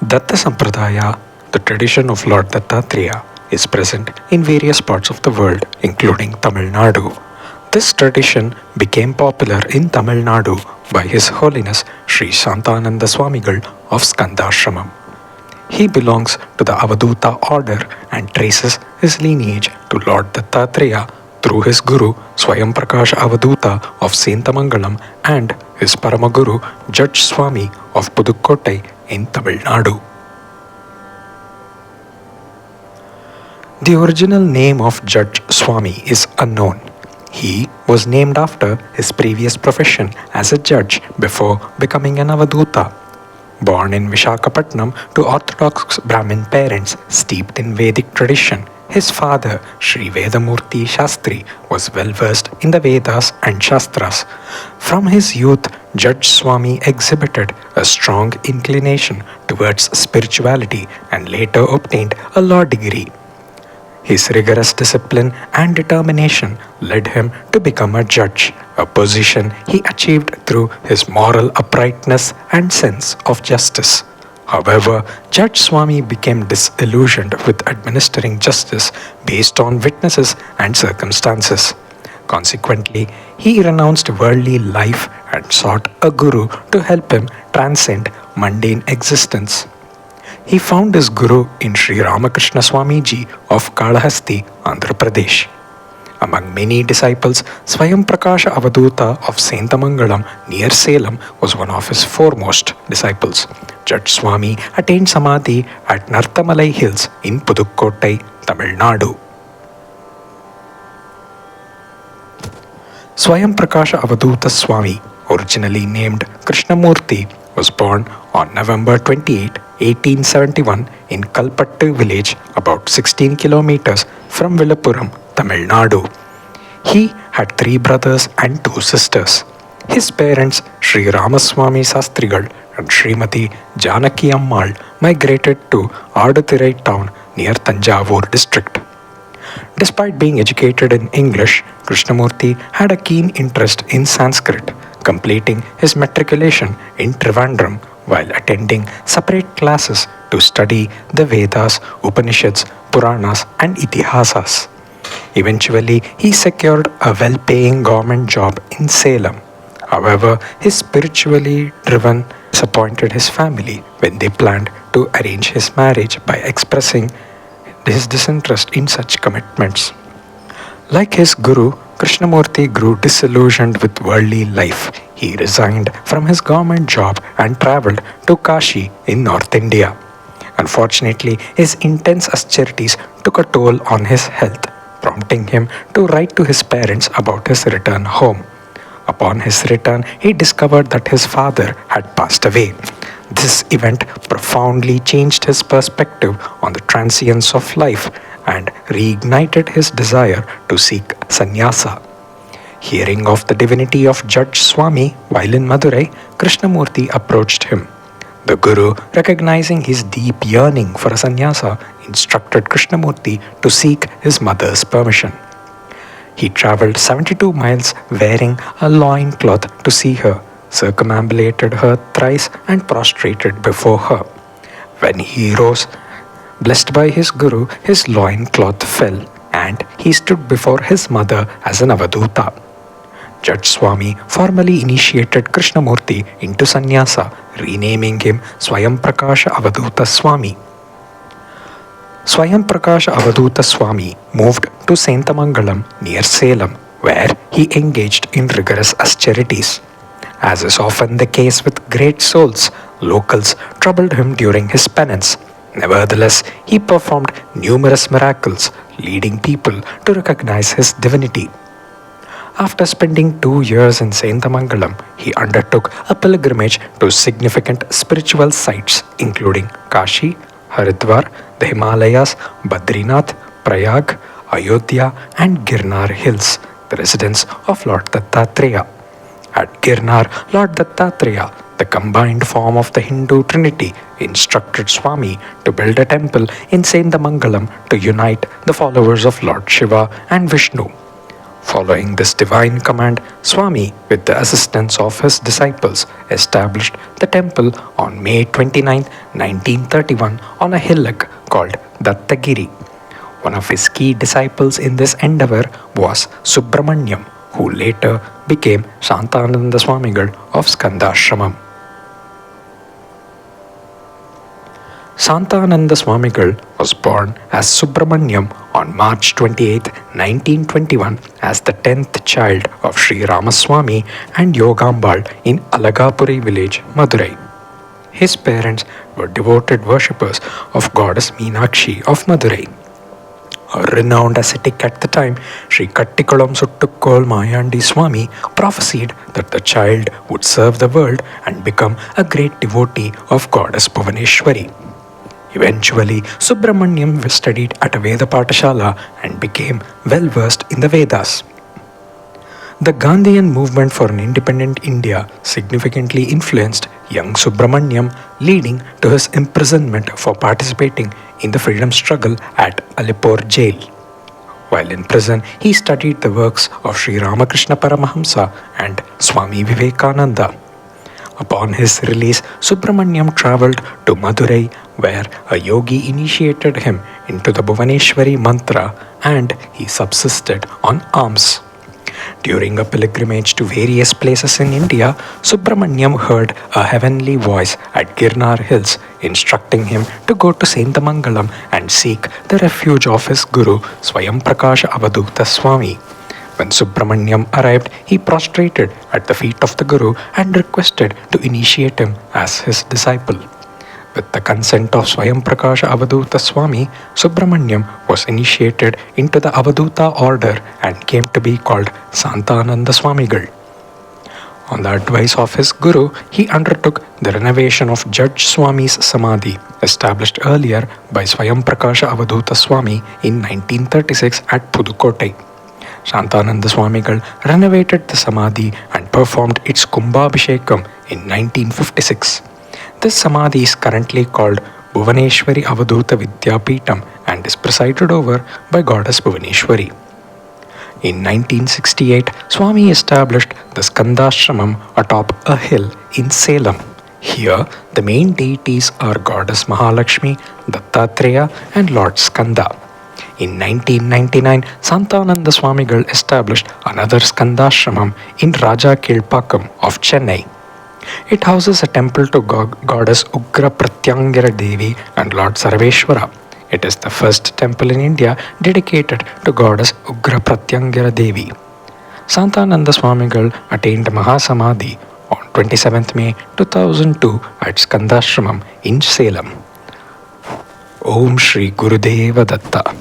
Datta Sampradaya, the tradition of Lord Dattatreya, is present in various parts of the world, including Tamil Nadu. This tradition became popular in Tamil Nadu by His Holiness Sri Shantananda Swamigal of Skandashramam. He belongs to the Avadoota order and traces his lineage to Lord Dattatreya through his Guru Swayamprakasha Avadoota of Sainthamangalam and his Paramaguru Judge Swami of Pudukkottai in Tamil Nadu. The original name of Judge Swami is unknown. He was named after his previous profession as a judge before becoming an Avadoota. Born in Vishakhapatnam to Orthodox Brahmin parents steeped in Vedic tradition, his father, Sri Vedamurti Shastri, was well versed in the Vedas and Shastras. From his youth, Judge Swami exhibited a strong inclination towards spirituality and later obtained a law degree. His rigorous discipline and determination led him to become a judge, a position he achieved through his moral uprightness and sense of justice. However, Judge Swami became disillusioned with administering justice based on witnesses and circumstances. Consequently, he renounced worldly life and sought a guru to help him transcend mundane existence. He found his guru in Sri Ramakrishna Swamiji of Kalahasti, Andhra Pradesh. Among many disciples, Swayamprakasha Avadoota of Sainthamangalam near Salem was one of his foremost disciples. Judge Swami attained Samadhi at Narthamalai Hills in Pudukkottai, Tamil Nadu. Swayamprakasha Avadoota Swami, originally named Krishnamurti, was born on November 28, 1871 in Kalpattu village about 16 kilometers from Villupuram, Tamil Nadu. He had 3 brothers and 2 sisters. His parents, Sri Ramaswamy Sastrigal and Srimati Janaki Ammal, migrated to Aduthirai town near Tanjavur district. Despite being educated in English, Krishnamurti had a keen interest in Sanskrit, completing his matriculation in Trivandrum while attending separate classes to study the Vedas, Upanishads, Puranas, and Itihasas. Eventually, he secured a well-paying government job in Salem. However, his spiritually driven disappointed his family when they planned to arrange his marriage by expressing his disinterest in such commitments. Like his guru, Krishnamurti grew disillusioned with worldly life. He resigned from his government job and travelled to Kashi in North India. Unfortunately, his intense austerities took a toll on his health, prompting him to write to his parents about his return home. Upon his return, he discovered that his father had passed away. This event profoundly changed his perspective on the transience of life and reignited his desire to seek sannyasa. Hearing of the divinity of Judge Swami while in Madurai, Krishnamurti approached him. The Guru, recognizing his deep yearning for a sannyasa, instructed Krishnamurti to seek his mother's permission. He travelled 72 miles wearing a loin cloth to see her, circumambulated her thrice and prostrated before her. When he rose, blessed by his Guru, his loin cloth fell and he stood before his mother as an Avadoota. Judge Swami formally initiated Krishnamurti into sannyasa, renaming him Swayamprakasha Avadoota Swami. Swayamprakasha Avadoota Swami moved to Sainthamangalam near Salem, where he engaged in rigorous austerities. As is often the case with great souls, locals troubled him during his penance. Nevertheless, he performed numerous miracles, leading people to recognize his divinity. After spending 2 years in Sainthamangalam, he undertook a pilgrimage to significant spiritual sites including Kashi, Haridwar, the Himalayas, Badrinath, Prayag, Ayodhya, and Girnar Hills, the residence of Lord Dattatreya. At Girnar, Lord Dattatreya, the combined form of the Hindu Trinity, instructed Swami to build a temple in Sainthamangalam to unite the followers of Lord Shiva and Vishnu. Following this divine command, Swami, with the assistance of his disciples, established the temple on May 29, 1931 on a hillock called Dattagiri. One of his key disciples in this endeavor was Subramanyam, who later became Shantananda Swamigal of Skandashramam. Santhananda Swamigal was born as Subramanyam on March 28, 1921 as the 10th child of Sri Ramaswamy and Yogambal in Alagapuri village, Madurai. His parents were devoted worshippers of goddess Meenakshi of Madurai. A renowned ascetic at the time, Sri Kattikulam Suttukkol Mayandi Swami prophesied that the child would serve the world and become a great devotee of goddess Bhuvaneshwari. Eventually, Subramanyam studied at a Veda Patashala and became well versed in the Vedas. The Gandhian movement for an independent India significantly influenced young Subramanyam, leading to his imprisonment for participating in the freedom struggle at Alipore jail. While in prison, he studied the works of Sri Ramakrishna Paramahamsa and Swami Vivekananda. Upon his release, Subramanyam travelled to Madurai, where a yogi initiated him into the Bhuvaneshwari mantra and he subsisted on alms. During a pilgrimage to various places in India, Subramanyam heard a heavenly voice at Girnar Hills instructing him to go to Sainthamangalam and seek the refuge of his Guru Swayamprakasha Avadoota Swami. When Subramanyam arrived, he prostrated at the feet of the Guru and requested to initiate him as his disciple. With the consent of Swayamprakasha Avadoota Swami, Subramanyam was initiated into the Avadoota order and came to be called Santhananda Swamigal. On the advice of his Guru, he undertook the renovation of Judge Swami's Samadhi, established earlier by Swayamprakasha Avadoota Swami in 1936 at Pudukkottai. Shantananda Swamigal renovated the Samadhi and performed its Kumbhabhishekam in 1956. This Samadhi is currently called Bhuvaneshwari Avadoota Vidyapeetham and is presided over by goddess Bhuvaneshwari. In 1968, Swami established the Skandashramam atop a hill in Salem. Here, the main deities are goddess Mahalakshmi, Dattatreya and Lord Skanda. In 1999, Santhananda Swamigal established another Skandashramam in Raja Kilpakkam of Chennai. It houses a temple to goddess Ugra Pratyangira Devi and Lord Sarveshwara. It is the first temple in India dedicated to goddess Ugra Pratyangira Devi. Santhananda Swamigal attained Mahasamadhi on 27th May 2002 at Skandashramam in Salem. Om Shri Gurudeva Datta.